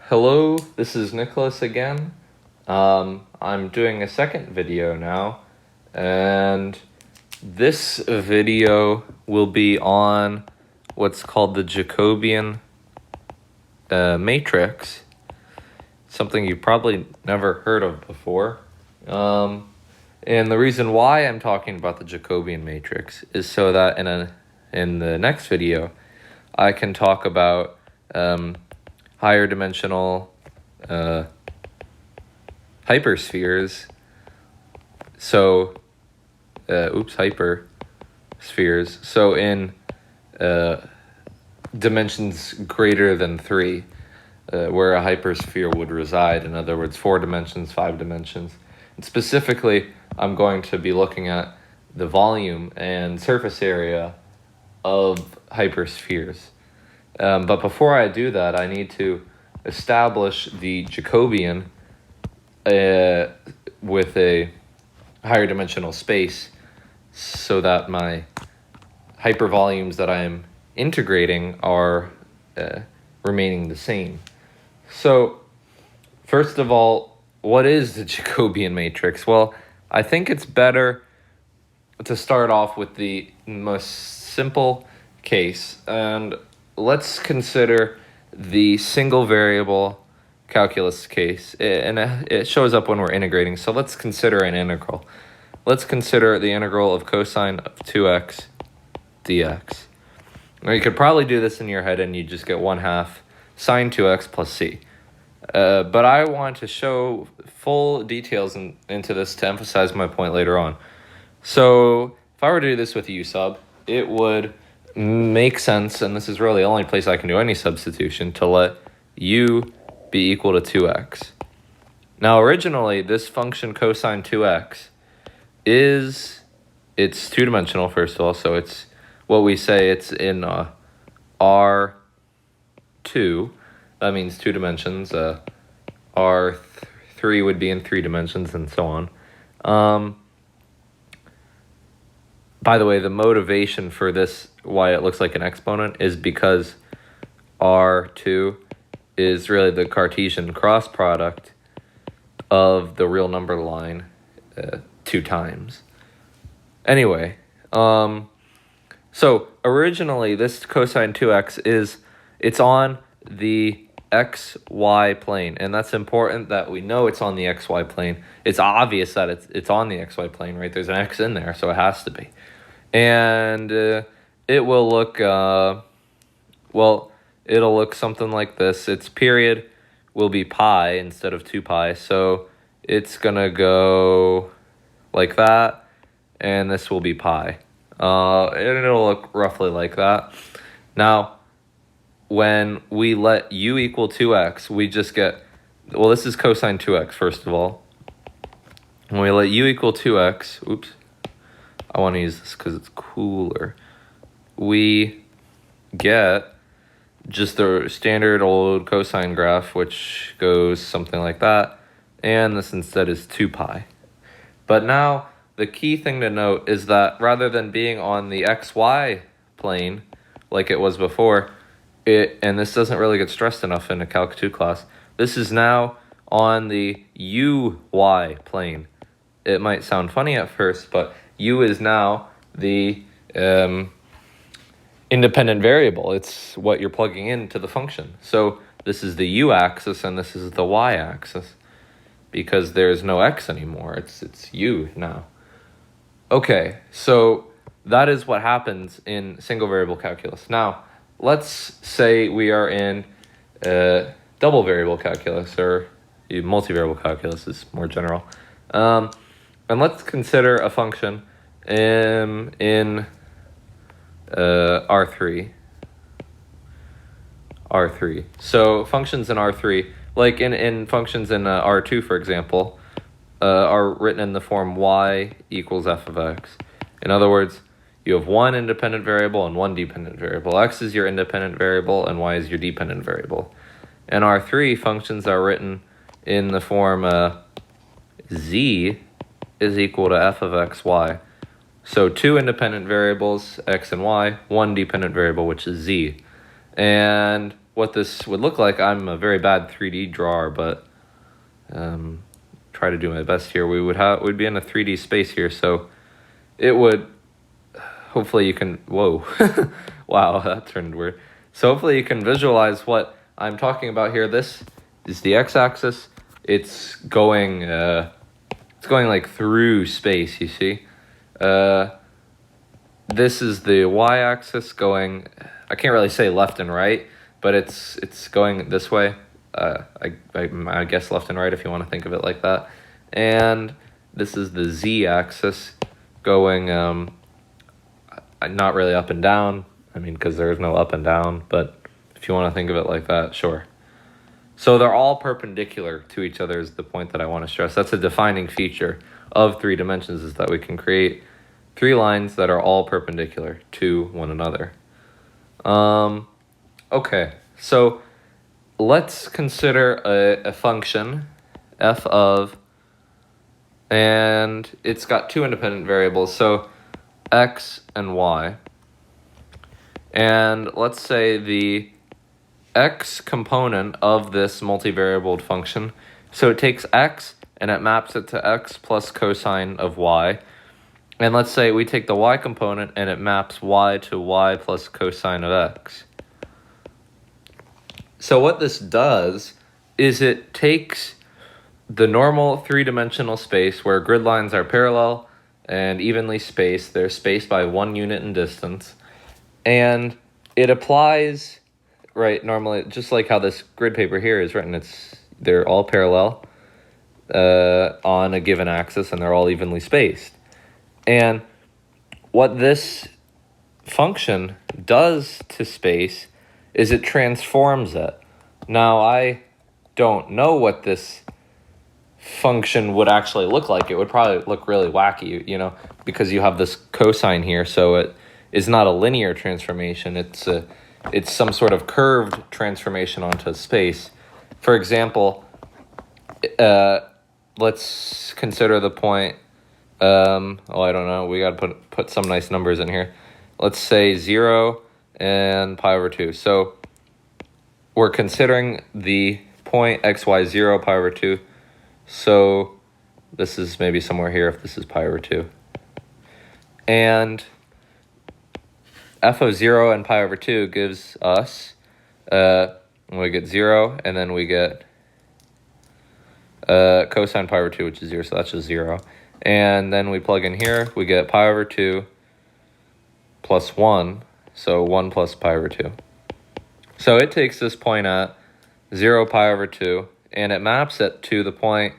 Hello, this is Nicholas again. I'm doing a second video now, and this video will be on what's called the Jacobian Matrix, something you probably never heard of before. And the reason why I'm talking about the Jacobian Matrix is so that in the next video, I can talk about higher dimensional hyperspheres. So, hyperspheres. So in dimensions greater than 3, where a hypersphere would reside. In other words, 4 dimensions, 5 dimensions. And specifically, I'm going to be looking at the volume and surface area of hyperspheres. But before I do that, I need to establish the Jacobian with a higher dimensional space so that my hypervolumes that I'm integrating are remaining the same. So, first of all, what is the Jacobian matrix? Well, I think it's better to start off with the most simple case, and let's consider the single variable calculus case, and it shows up when we're integrating, so let's consider an integral. Let's consider the integral of cosine of 2x dx. Now, you could probably do this in your head and you just get 1/2 sine 2x plus c. But I want to show full details into this to emphasize my point later on. So if I were to do this with u sub, it would make sense, and this is really the only place I can do any substitution, to let u be equal to 2x. Now originally, this function cosine 2x it's two-dimensional, first of all, so it's what we say it's in R2. That means 2 dimensions. R3 would be in 3 dimensions, and so on. By the way, the motivation for this, why it looks like an exponent, is because R2 is really the Cartesian cross product of the real number line 2 times. Anyway, so originally this cosine 2x it's on the xy plane, and that's important that we know it's on the xy plane. It's obvious that it's on the xy plane, right? There's an x in there, so it has to be. And it will look, it'll look something like this. Its period will be pi instead of 2 pi, so it's going to go like that, and this will be pi. And it'll look roughly like that. Now, when we let u equal 2x, we just get, well, this is cosine 2x, first of all. When we let u equal 2x, I want to use this because it's cooler. We get just the standard old cosine graph, which goes something like that, and this instead is 2 pi. But now, the key thing to note is that rather than being on the xy plane, like it was before, and this doesn't really get stressed enough in a Calc 2 class, this is now on the uy plane. It might sound funny at first, but u is now the independent variable. It's what you're plugging into the function. So this is the u-axis and this is the y-axis because there's no x anymore. It's u now. Okay, so that is what happens in single variable calculus. Now, let's say we are in double variable calculus, or multivariable calculus is more general. And let's consider a function in R3. So functions in R3, like in functions in R2, for example, are written in the form y equals f of x. In other words, you have one independent variable and one dependent variable. X is your independent variable and y is your dependent variable. In R3, functions are written in the form z is equal to f of x, y. So 2 independent variables, x and y, 1 dependent variable, which is z. And what this would look like, I'm a very bad 3D drawer, but try to do my best here. We'd be in a 3D space here, so it would, hopefully you can, whoa, wow, that turned weird. So hopefully you can visualize what I'm talking about here. This is the x-axis. It's going like through space, you see. This is the y-axis going, I can't really say left and right, but it's going this way. I guess left and right if you want to think of it like that. And this is the z-axis going not really up and down. I mean, because there's no up and down, but if you want to think of it like that, sure. So they're all perpendicular to each other is the point that I want to stress. That's a defining feature of 3 dimensions, is that we can create 3 lines that are all perpendicular to one another. Okay, so let's consider a function, f of, and it's got 2 independent variables, so x and y. And let's say the x component of this multivariable function, so it takes x and it maps it to x plus cosine of y. And let's say we take the y component and it maps y to y plus cosine of x. So what this does is it takes the normal 3-dimensional space where grid lines are parallel and evenly spaced. They're spaced by 1 unit in distance. And it applies, right, normally, just like how this grid paper here is written, they're all parallel on a given axis and they're all evenly spaced. And what this function does to space is it transforms it. Now, I don't know what this function would actually look like. It would probably look really wacky, you know, because you have this cosine here, so it is not a linear transformation. It's some sort of curved transformation onto space. For example, let's consider the point, I don't know, we got to put some nice numbers in here. Let's say 0 and pi over 2. So we're considering the point xy0 pi over 2. So this is maybe somewhere here if this is pi over 2. And f of 0 and pi over 2 gives us, we get 0, and then we get cosine pi over 2, which is 0, so that's just 0. And then we plug in here, we get pi over 2 plus 1, so 1 plus pi over 2. So it takes this point at 0 pi over 2, and it maps it to the point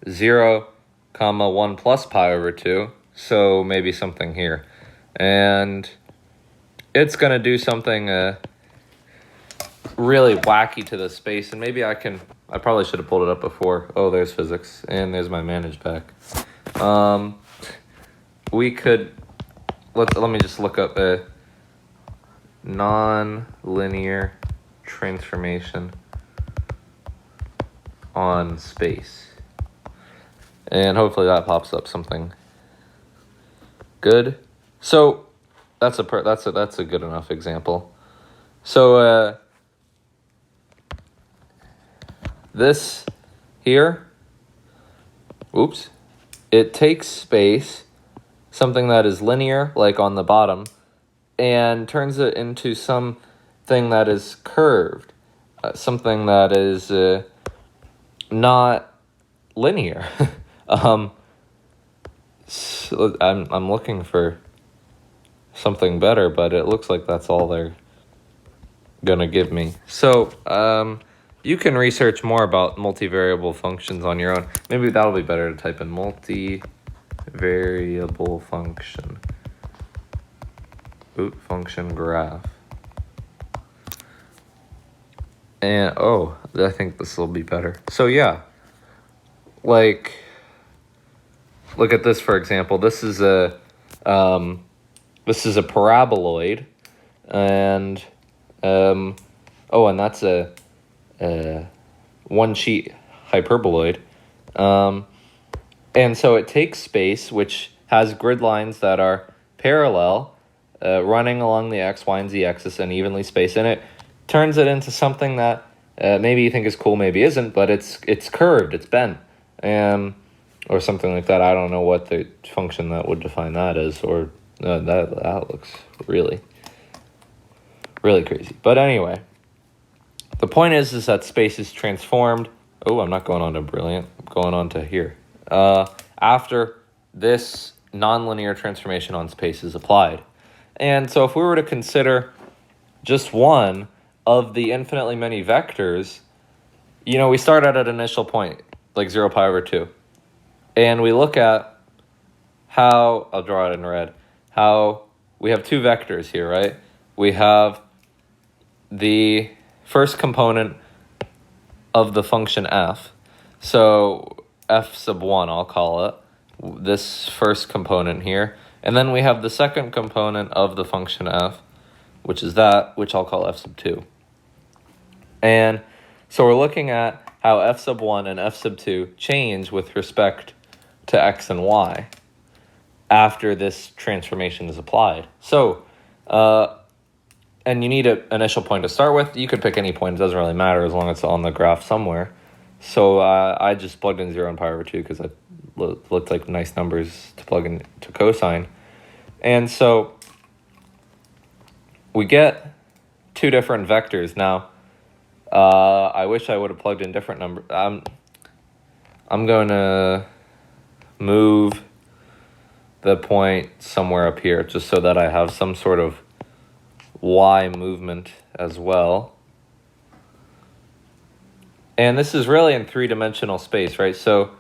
0 comma 1 plus pi over 2, so maybe something here. And it's going to do something really wacky to the space, and maybe I probably should have pulled it up before. Oh, there's physics, and there's my manage pack. We could, let me just look up a non-linear transformation on space, and hopefully that pops up something good. So that's a good enough example. So this here, it takes space, something that is linear, like on the bottom, and turns it into something that is curved, something that is not linear. So I'm looking for something better, but it looks like that's all they're gonna give me. So you can research more about multivariable functions on your own. Maybe that'll be better to type in multivariable function. Function graph. And I think this will be better. So yeah, like, look at this, for example. This is a paraboloid, and and that's a one-sheet hyperboloid. And so it takes space, which has grid lines that are parallel, running along the x, y, and z axis and evenly spaced, and it turns it into something that maybe you think is cool, maybe isn't, but it's curved, it's bent, or something like that. I don't know what the function that would define that is, or that looks really, really crazy. But anyway, the point is that space is transformed. Oh, I'm not going on to brilliant. I'm going on to here. After this nonlinear transformation on space is applied. And so if we were to consider just one of the infinitely many vectors, we start at an initial point, like 0 pi over 2. And we look at how, I'll draw it in red, how we have two vectors here, right? We have the first component of the function f. So f sub 1, I'll call it, this first component here. And then we have the second component of the function f, which is that, which I'll call f sub 2. And so we're looking at how f sub 1 and f sub 2 change with respect to x and y after this transformation is applied. So, and you need an initial point to start with. You could pick any point. It doesn't really matter as long as it's on the graph somewhere. So I just plugged in 0 and pi over 2 because it looked like nice numbers to plug in to cosine. And so we get two different vectors. Now, I wish I would have plugged in different numbers. I'm going to move the point somewhere up here just so that I have some sort of y movement as well. And this is really in three-dimensional space, right? So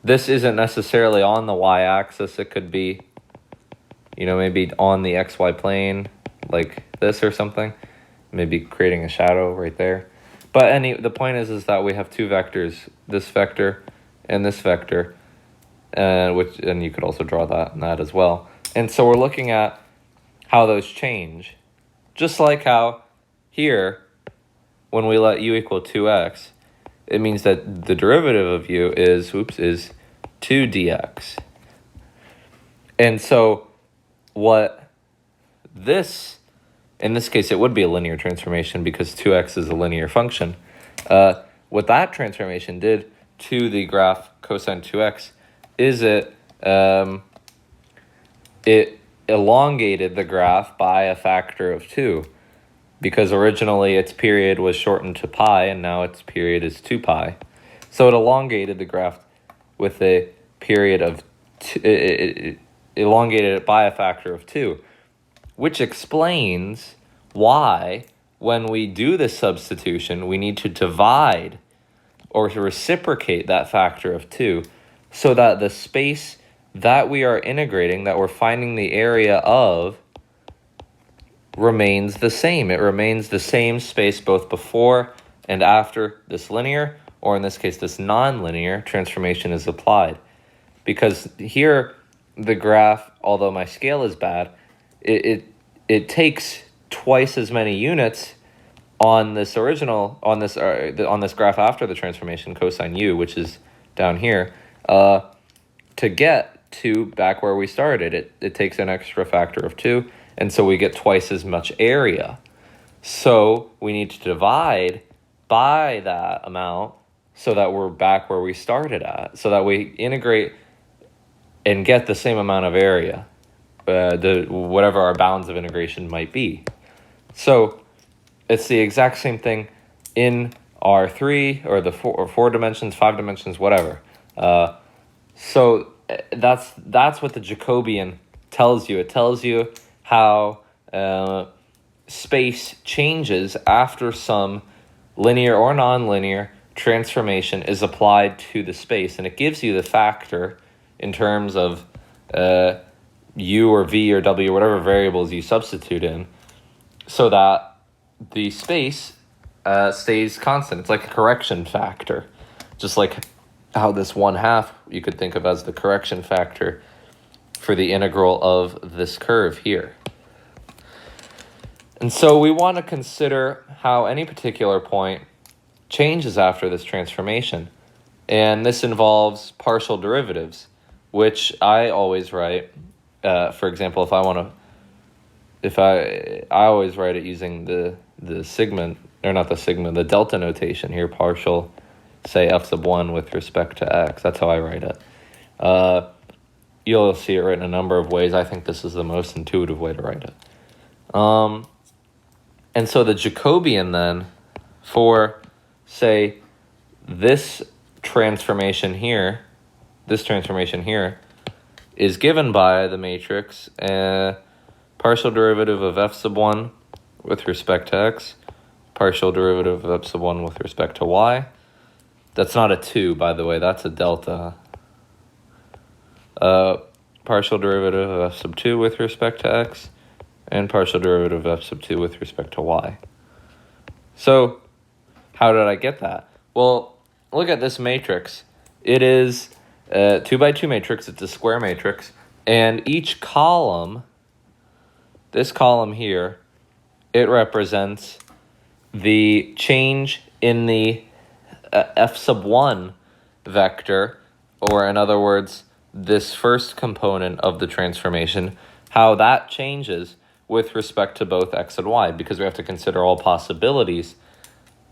this isn't necessarily on the y-axis. It could be, maybe on the xy plane like this or something. Maybe creating a shadow right there. But the point is that we have two vectors, this vector and this vector, and you could also draw that and that as well. And so we're looking at how those change. Just like how here, when we let u equal 2x, it means that the derivative of u is 2 dx. And so in this case, it would be a linear transformation because 2x is a linear function. What that transformation did to the graph cosine 2x is it elongated the graph by a factor of 2, because originally its period was shortened to pi and now its period is 2 pi. So it elongated the graph with a period of it elongated it by a factor of 2, which explains why when we do this substitution, we need to divide or to reciprocate that factor of 2 so that the space that we are integrating, that we're finding the area of, remains the same. It remains the same space both before and after this linear, or in this case, this nonlinear transformation is applied. Because here, the graph, although my scale is bad, it takes twice as many units on this graph after the transformation, cosine u, which is down here, to get to back where we started. It takes an extra factor of 2, and so we get twice as much area. So we need to divide by that amount so that we're back where we started at, so that we integrate and get the same amount of area, whatever our bounds of integration might be. So it's the exact same thing in R3 or the 4 dimensions, 5 dimensions, whatever. So that's what the Jacobian tells you. It tells you how space changes after some linear or nonlinear transformation is applied to the space, and it gives you the factor in terms of u or v or w, whatever variables you substitute in, so that the space stays constant. It's like a correction factor, just like how this 1/2 you could think of as the correction factor for the integral of this curve here. And so we want to consider how any particular point changes after this transformation. And this involves partial derivatives, which I always write. For example, I always write it using the sigma, or not the sigma, the delta notation here, partial, say, f sub 1 with respect to x. That's how I write it. You'll see it written a number of ways. I think this is the most intuitive way to write it. And so the Jacobian then for, say, this transformation here is given by the matrix partial derivative of f sub 1 with respect to x, partial derivative of f sub 1 with respect to y. That's not a 2, by the way, that's a delta. Partial derivative of f sub 2 with respect to x, and partial derivative of f sub 2 with respect to y. So, how did I get that? Well, look at this matrix. It is a 2 by 2 matrix. It's a square matrix. And each column, this column here, it represents the change in the f sub 1 vector, or in other words, this first component of the transformation, how that changes with respect to both x and y, because we have to consider all possibilities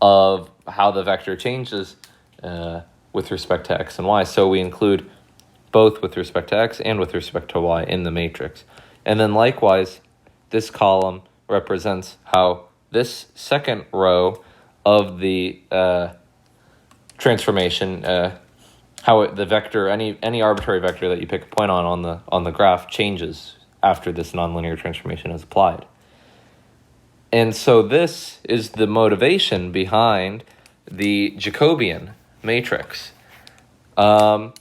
of how the vector changes with respect to x and y. So we include both with respect to x and with respect to y in the matrix. And then likewise, this column represents how this second row of the transformation, how the vector, any arbitrary vector that you pick a point on the graph changes after this nonlinear transformation is applied. And so this is the motivation behind the Jacobian matrix for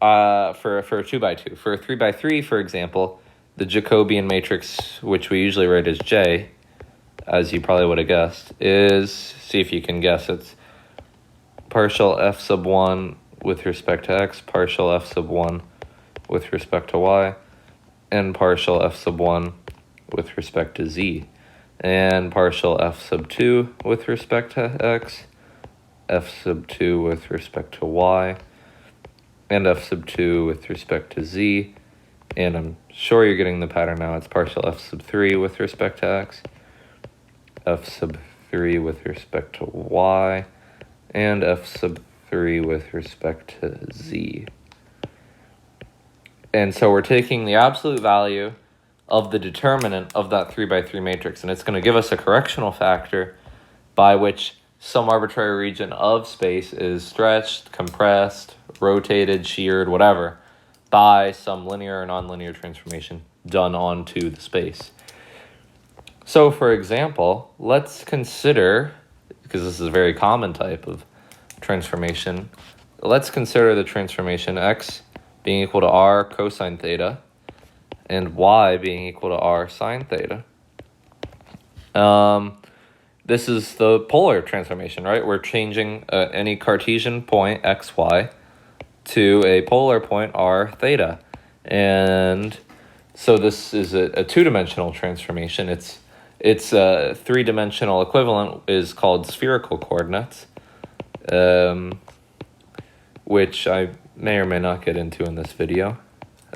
a 2 by 2. For a 3 by 3, for example, the Jacobian matrix, which we usually write as J, as you probably would have guessed, is, see if you can guess, it's partial f sub 1 with respect to x, partial f sub 1 with respect to y, and partial f sub 1 with respect to z, and partial f sub 2 with respect to x, f sub 2 with respect to y, and f sub 2 with respect to z, and I'm sure you're getting the pattern now. It's partial f sub 3 with respect to x, f sub 3 with respect to y, and f sub 3 with respect to z. And so we're taking the absolute value of the determinant of that 3 by 3 matrix, and it's going to give us a correctional factor by which some arbitrary region of space is stretched, compressed, rotated, sheared, whatever, by some linear or nonlinear transformation done onto the space. So, for example, let's consider, because this is a very common type of transformation, let's consider the transformation x being equal to r cosine theta and y being equal to r sine theta. This is the polar transformation, right? We're changing any Cartesian point xy to a polar point r theta. And so this is a two-dimensional transformation. Its three-dimensional equivalent is called spherical coordinates, which I may or may not get into in this video.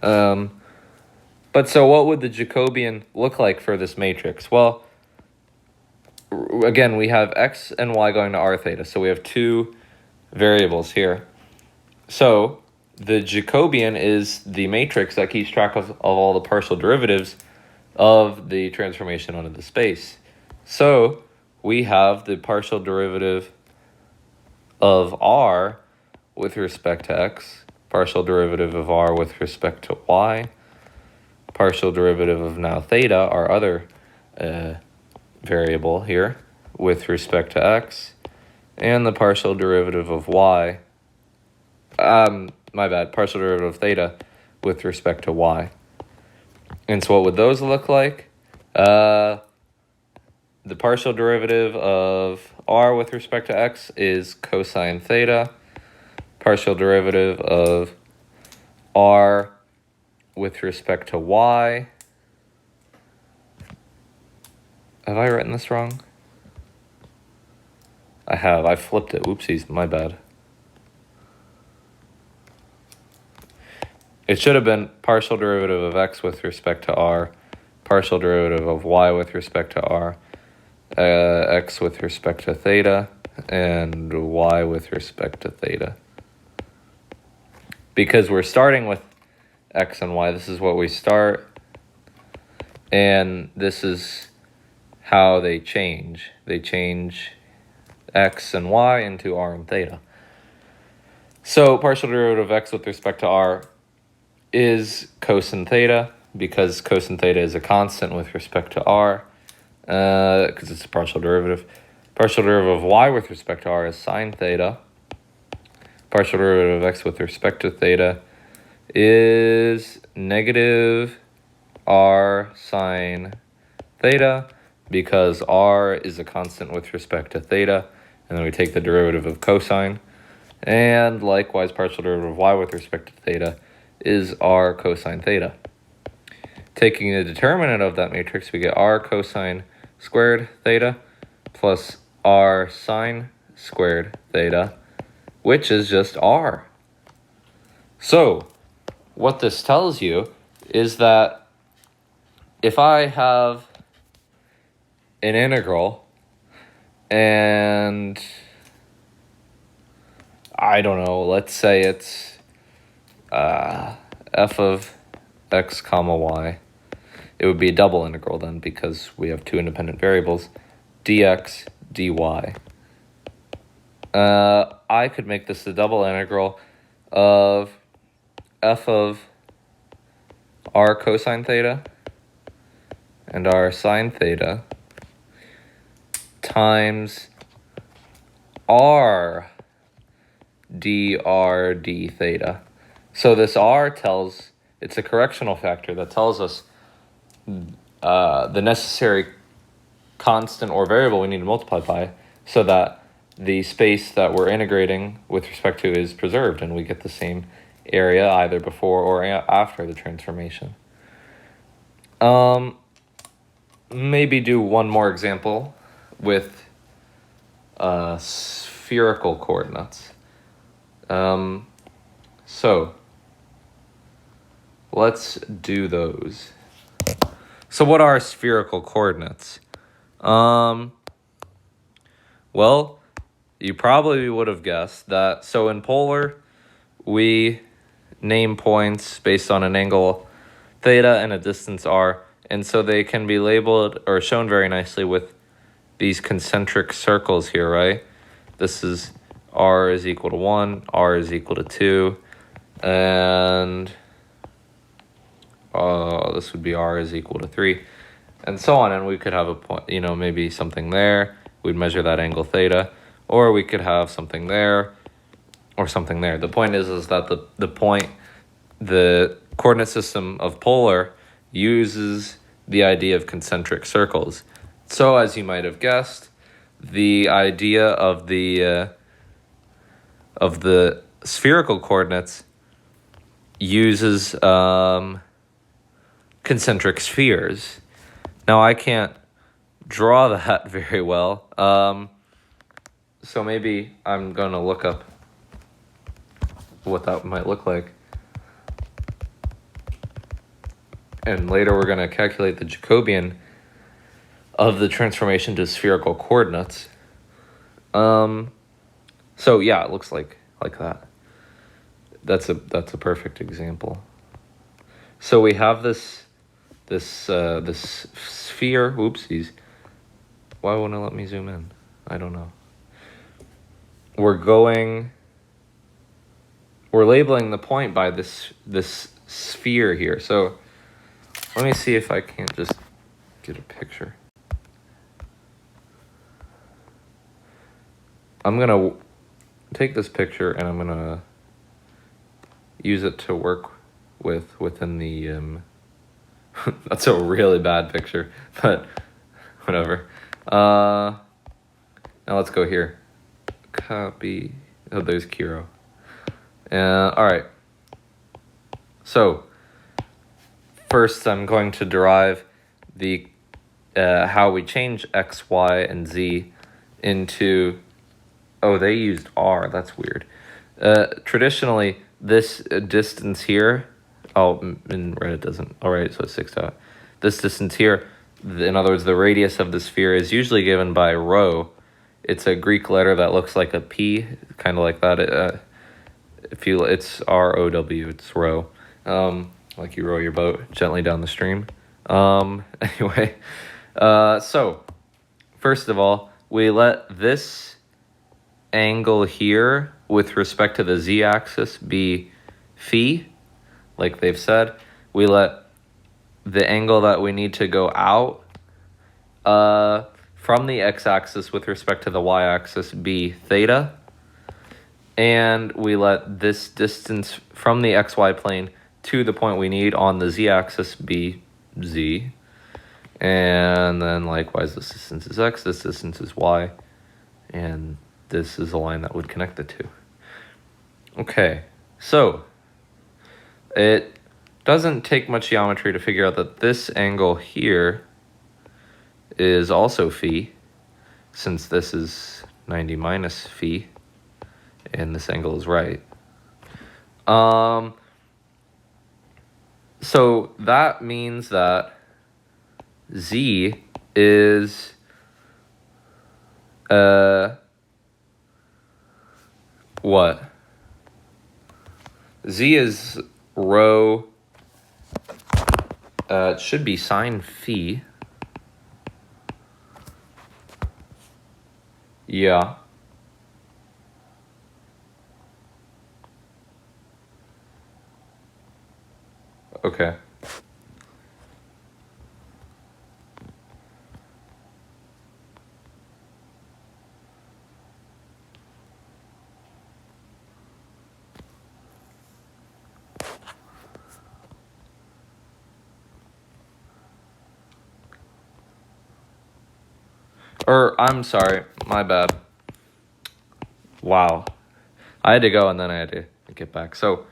But so what would the Jacobian look like for this matrix? Well, again, we have x and y going to r theta, so we have two variables here. So the Jacobian is the matrix that keeps track of all the partial derivatives of the transformation onto the space. So we have the partial derivative of r with respect to x, partial derivative of r with respect to y, partial derivative of now theta, our other variable here, with respect to x, and the partial derivative of y, partial derivative of theta with respect to y. And so what would those look like? The partial derivative of r with respect to x is cosine theta. Partial derivative of r with respect to y. Have I written this wrong? I have. I flipped it. Whoopsies. My bad. It should have been partial derivative of x with respect to r, partial derivative of y with respect to r, x with respect to theta and y with respect to theta. Because we're starting with x and y, this is what we start, and this is how they change. They change x and y into r and theta. So partial derivative of x with respect to r is cosine theta, because cosine theta is a constant with respect to r, because it's a partial derivative. Partial derivative of y with respect to r is sine theta. Partial derivative of x with respect to theta is negative r sine theta, because r is a constant with respect to theta, and then we take the derivative of cosine. And likewise, partial derivative of y with respect to theta is r cosine theta. Taking the determinant of that matrix, we get r cosine squared theta plus r sine squared theta, which is just r. So what this tells you is that if I have an integral and I don't know, let's say it's f of x comma y, it would be a double integral then, because we have two independent variables, dx dy. I could make this a double integral of f of r cosine theta and r sine theta times r dr d theta. So this r tells, it's a correctional factor that tells us the necessary constant or variable we need to multiply by, so that the space that we're integrating with respect to is preserved and we get the same area either before or after the transformation. Maybe do one more example with spherical coordinates. So let's do those. So what are spherical coordinates? Well, you probably would have guessed that. So in polar, we name points based on an angle theta and a distance r, and so they can be labeled or shown very nicely with these concentric circles here, right? This is r is equal to 1, r is equal to 2, and this would be r is equal to 3, and so on. And we could have a point, maybe something there. We'd measure that angle theta, or we could have something there or something there. The point is that the coordinate system of polar uses the idea of concentric circles. So as you might have guessed, the idea of the spherical coordinates uses concentric spheres. Now I can't draw that very well, so maybe I'm going to look up what that might look like. And later we're going to calculate the Jacobian of the transformation to spherical coordinates. So yeah, it looks like that. That's a perfect example. So we have this sphere. Oopsies. Why won't it let me zoom in? I don't know. We're labeling the point by this sphere here. So let me see if I can't just get a picture. I'm going to take this picture and I'm going to use it to work within the... that's a really bad picture, but whatever. Now let's go here. Copy. Oh, there's Kiro. All right. So first, I'm going to derive the how we change x, y, and z into. Oh, they used r. That's weird. Traditionally, this distance here. Oh, in red it doesn't. All right, so it's 6 dot. This distance here In other words, the radius of the sphere is usually given by rho. It's a Greek letter that looks like a P, kind of like that. It's R-O-W, it's rho. Like you row your boat gently down the stream. Anyway, so first of all, we let this angle here with respect to the z-axis be phi, like they've said. We let the angle that we need to go out from the x-axis with respect to the y-axis be theta. And we let this distance from the xy plane to the point we need on the z-axis be z. And then likewise, this distance is x, this distance is y, and this is a line that would connect the two. Okay, so it doesn't take much geometry to figure out that this angle here is also phi, since this is 90 minus phi, and this angle is right. So that means that z is what? Z is rho, it should be sine phi. Yeah. Okay. I'm sorry, my bad. Wow. I had to go and then I had to get back. So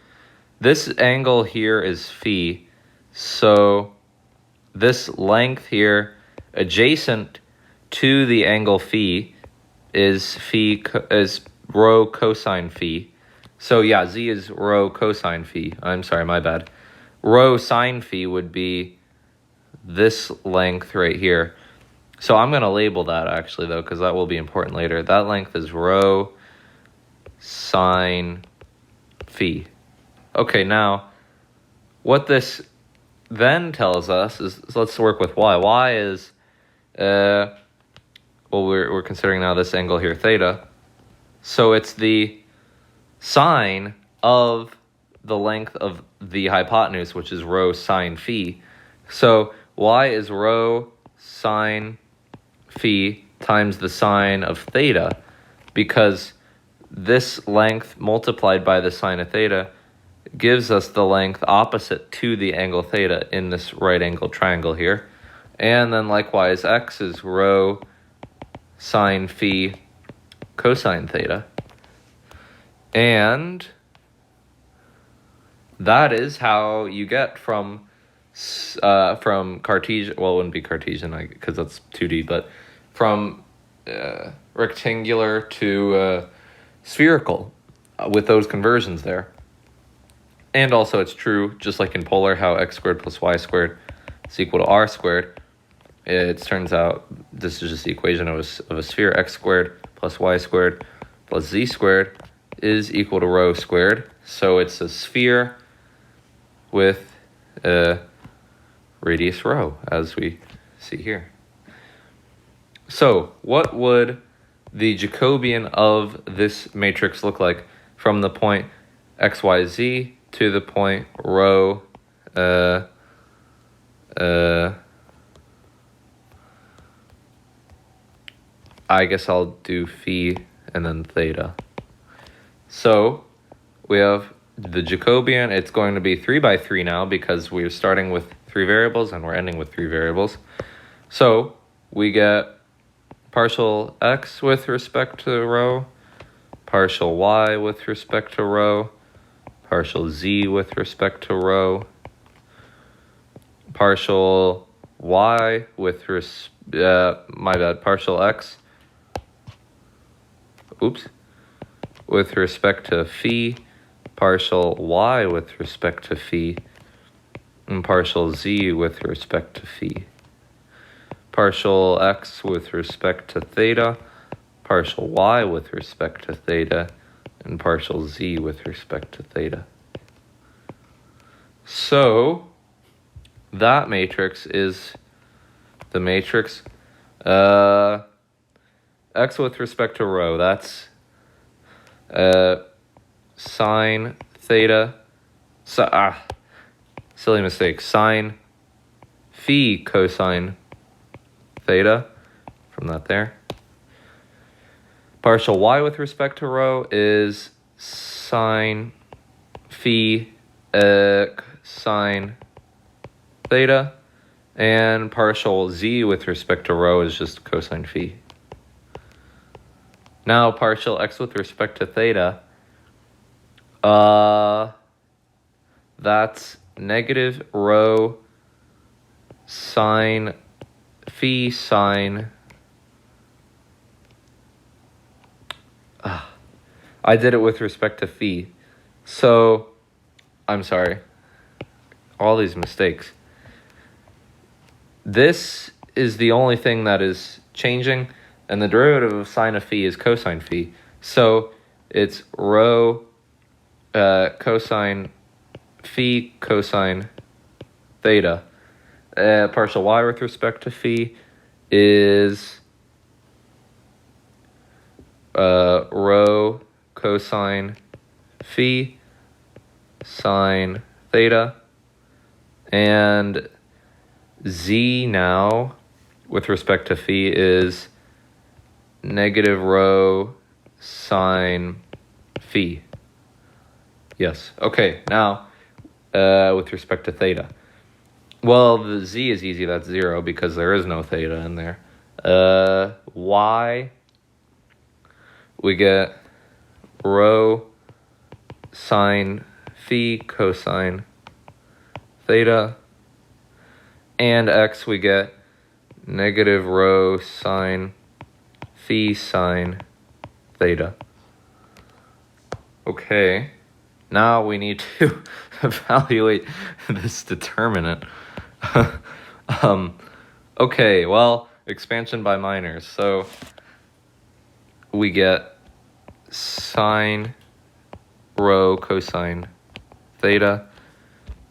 this angle here is phi. So this length here adjacent to the angle phi is rho cosine phi. So yeah, z is rho cosine phi. I'm sorry, my bad. Rho sine phi would be this length right here. So I'm going to label that actually, though, because that will be important later. That length is rho sine phi. Okay, now, what this then tells us is, so let's work with y. Y is, well, we're considering now this angle here, theta. So it's the sine of the length of the hypotenuse, which is rho sine phi. So y is rho sine phi times the sine of theta, because this length multiplied by the sine of theta gives us the length opposite to the angle theta in this right angle triangle here. And then likewise, x is rho sine phi cosine theta. And that is how you get from Cartesian, well, it wouldn't be Cartesian because that's 2D, but from rectangular to spherical with those conversions there. And also it's true, just like in polar, how x squared plus y squared is equal to r squared. It turns out this is just the equation of a sphere. X squared plus y squared plus z squared is equal to rho squared. So it's a sphere with radius rho, as we see here. So what would the Jacobian of this matrix look like from the point xyz to the point rho I guess I'll do phi and then theta. So we have the Jacobian. It's going to be 3 by 3 now because we're starting with 3 variables and we're ending with 3 variables. So we get partial x with respect to rho, partial y with respect to rho, partial z with respect to rho, partial y with partial x, with respect to phi, partial y with respect to phi, and partial z with respect to phi. partial x with respect to theta, partial y with respect to theta, and partial z with respect to theta. So that matrix is the matrix x with respect to rho. That's sine theta. Silly mistake. Sine phi cosine theta. From that there. Partial y with respect to rho is sine phi sine theta, and partial z with respect to rho is just cosine phi. Now partial x with respect to theta, that's negative rho sine phi sine. I did it with respect to phi. So, I'm sorry. All these mistakes. This is the only thing that is changing, and the derivative of sine of phi is cosine phi. So, it's rho cosine phi cosine theta. Partial y with respect to phi is rho cosine phi sine theta, and z now with respect to phi is negative rho sine phi. Yes. Okay, now with respect to theta. Well, the z is easy, that's 0 because there is no theta in there. Y, we get rho sine phi cosine theta, and x we get negative rho sine phi sine theta. Okay, now we need to evaluate this determinant. Okay, well, expansion by minors. So we get sine rho cosine theta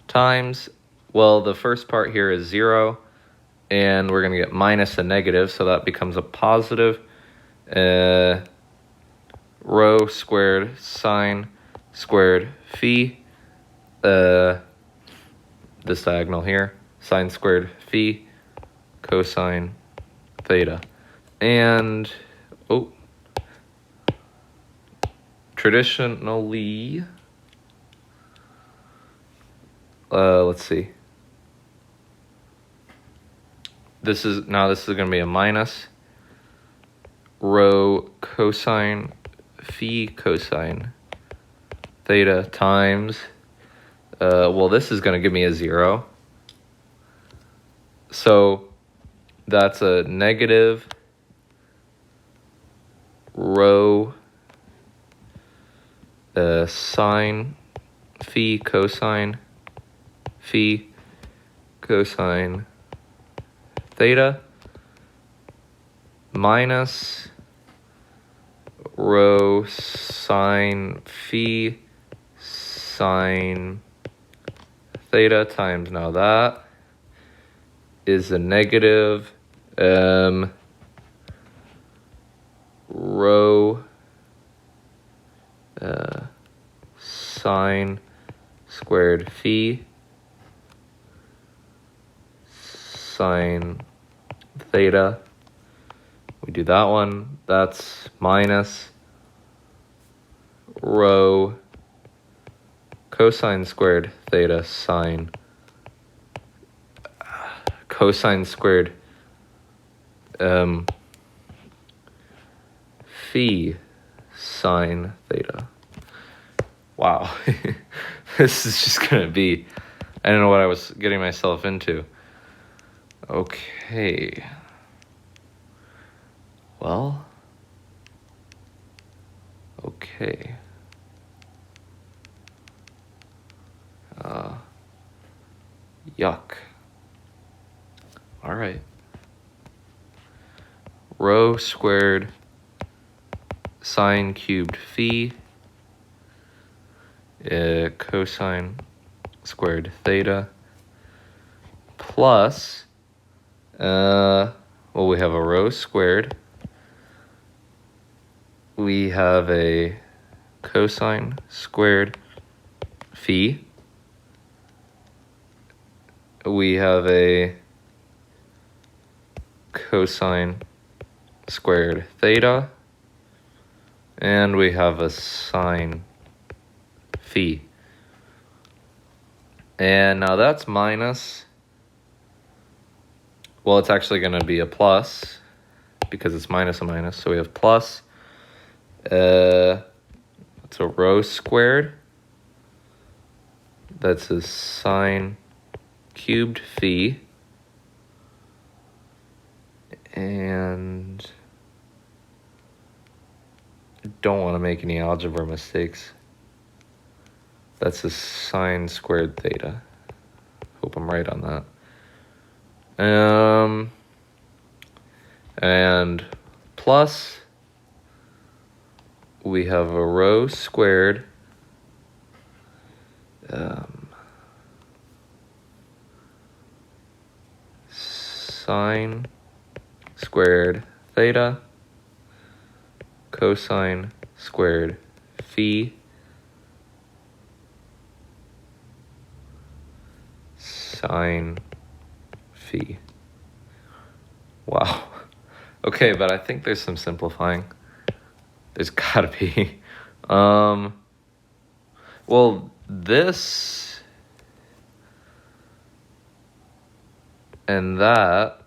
times, well, the first part here is 0, and we're going to get minus a negative, so that becomes a positive. Rho squared sine squared phi, this diagonal here, sine squared phi cosine theta. And, traditionally, let's see. This is going to be a minus rho cosine phi cosine theta times, well, this is going to give me a 0. So that's a negative rho sine phi cosine theta minus rho sine phi sine theta times, now that is a negative rho sine squared phi sine theta. We do that one. That's minus rho cosine squared theta sine cosine squared phi sine theta. Wow. This is just going to be, I don't know what I was getting myself into. Okay. Well. Okay. Yuck. All right. rho squared sine cubed phi cosine squared theta plus, well, we have a rho squared. We have a cosine squared phi. We have a cosine squared theta. And we have a sine phi. And now that's minus, well, it's actually going to be a plus because it's minus a minus. So we have plus, it's a rho squared. That's a sine cubed phi. And I don't want to make any algebra mistakes. That's a sine squared theta. Hope I'm right on that. And plus, we have a rho squared sine squared theta cosine squared phi sine phi. Wow. Okay, but I think there's some simplifying. There's gotta be. Well, this and that,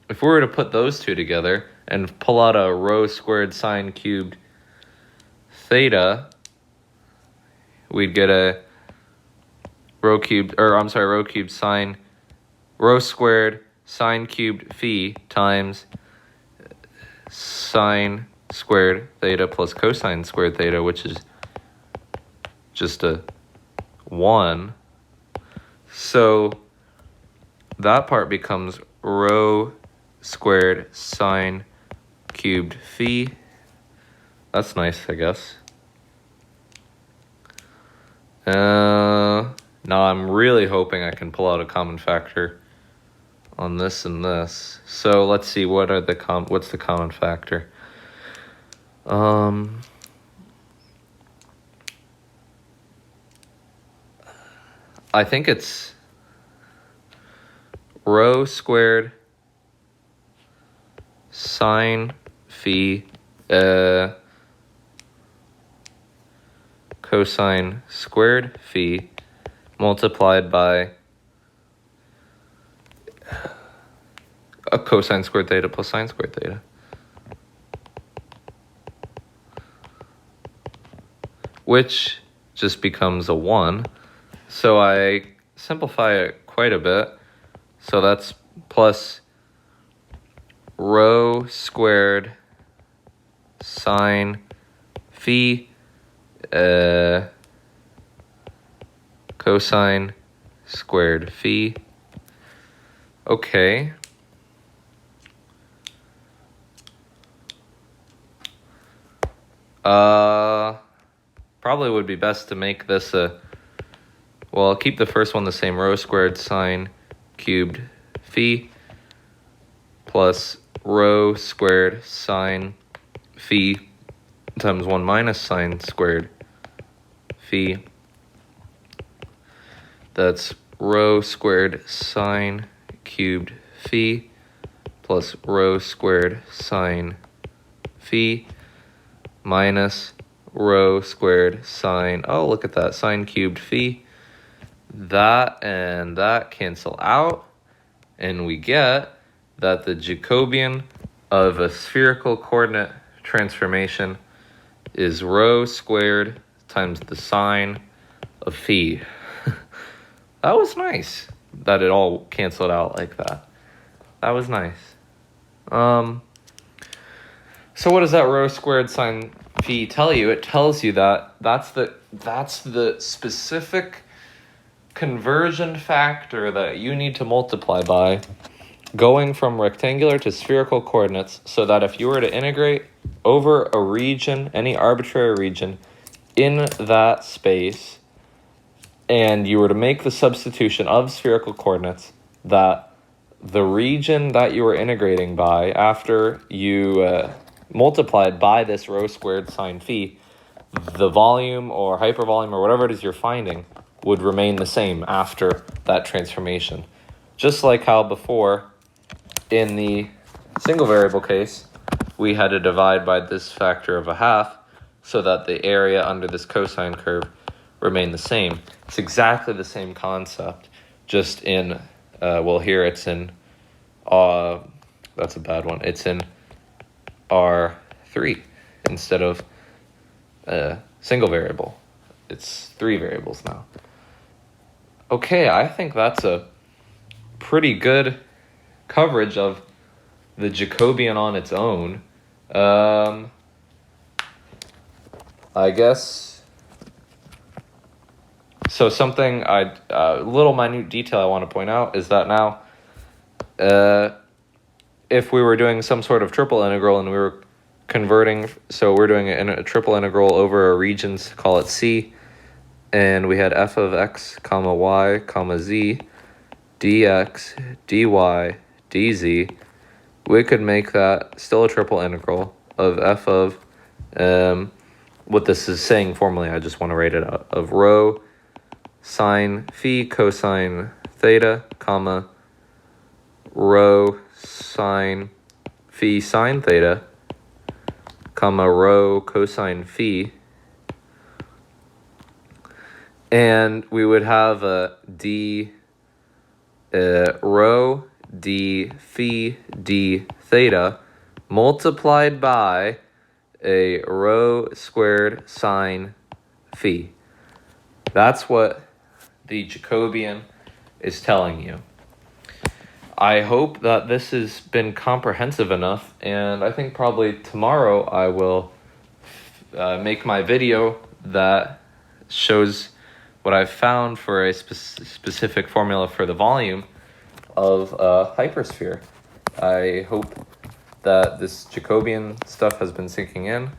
if we were to put those two together and pull out a rho squared sine cubed theta, we'd get a rho cubed sine, rho squared sine cubed phi times sine squared theta plus cosine squared theta, which is just a 1. So that part becomes rho squared sine cubed phi. That's nice, I guess. Now I'm really hoping I can pull out a common factor on this and this. So let's see, what's the common factor? I think it's rho squared sine phi cosine squared phi multiplied by a cosine squared theta plus sine squared theta. Which just becomes a 1. So I simplify it quite a bit. So that's plus rho squared sine phi cosine squared phi. Okay. Probably would be best to make this well, I'll keep the first one the same, rho squared sine cubed phi plus rho squared sine phi times 1 minus sine squared phi. That's rho squared sine cubed phi plus rho squared sine phi minus rho squared sine, oh, look at that, sine cubed phi. That and that cancel out, and we get that the Jacobian of a spherical coordinate transformation is rho squared times the sine of phi. That was nice that it all canceled out like that. That was nice. So what does that rho squared sine phi tell you? It tells you that that's the specific conversion factor that you need to multiply by going from rectangular to spherical coordinates, so that if you were to integrate over a region, any arbitrary region in that space, and you were to make the substitution of spherical coordinates, that the region that you were integrating by, after you multiplied by this rho squared sine phi, the volume or hypervolume or whatever it is you're finding would remain the same after that transformation. Just like how before, in the single variable case, we had to divide by this factor of a half so that the area under this cosine curve remained the same. It's exactly the same concept, just in, well, here it's in, that's a bad one. It's in R3 instead of single variable. It's 3 variables now. Okay, I think that's a pretty good coverage of the Jacobian on its own. I guess, so something little minute detail I want to point out is that now, if we were doing some sort of triple integral and we were converting, so we're doing a triple integral over a region, call it C, and we had f of x comma y comma z dx dy dz, we could make that still a triple integral of f of, what this is saying formally, I just want to write it out, of rho sine phi cosine theta, comma, rho sine phi sine theta, comma, rho cosine phi, and we would have a d rho d phi d theta multiplied by a rho squared sine phi. That's what the Jacobian is telling you. I hope that this has been comprehensive enough, and I think probably tomorrow I will make my video that shows what I've found for a specific formula for the volume of a hypersphere. I hope that this Jacobian stuff has been sinking in.